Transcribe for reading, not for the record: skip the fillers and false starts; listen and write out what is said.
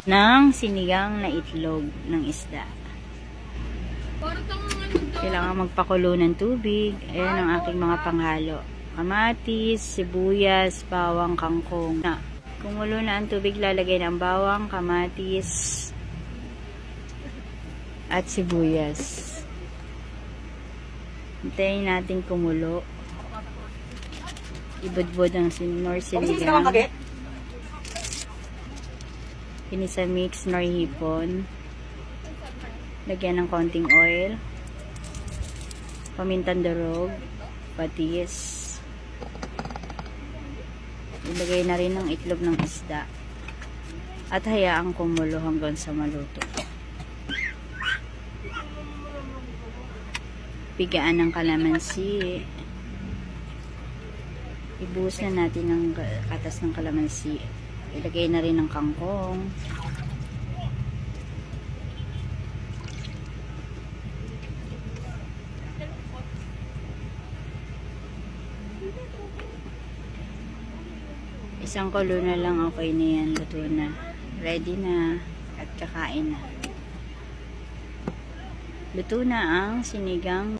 ng sinigang na itlog ng isda. Kailangan magpakulo ng tubig. Ayan ang aking mga panghalo. Kamatis, sibuyas, bawang, kangkong. Kumulo na ang tubig, lalagay ng bawang, kamatis, at sibuyas. Hintayin natin kumulo. Ibudbud ang nor sinigang. Pinisa mix nor hipon. Lagyan ng konting oil. Pamintang durog. Patis. Ilagay na rin ng itlog ng isda. At hayaang kumulo hanggang sa maluto. Pigaan ng kalamansi. Ibuhos na natin ang katas ng kalamansi. Ilagay na rin ng kangkong. Isang kulo na lang, okay na yan. Luto na. Ready na. At kakain na. Luto na ang sinigang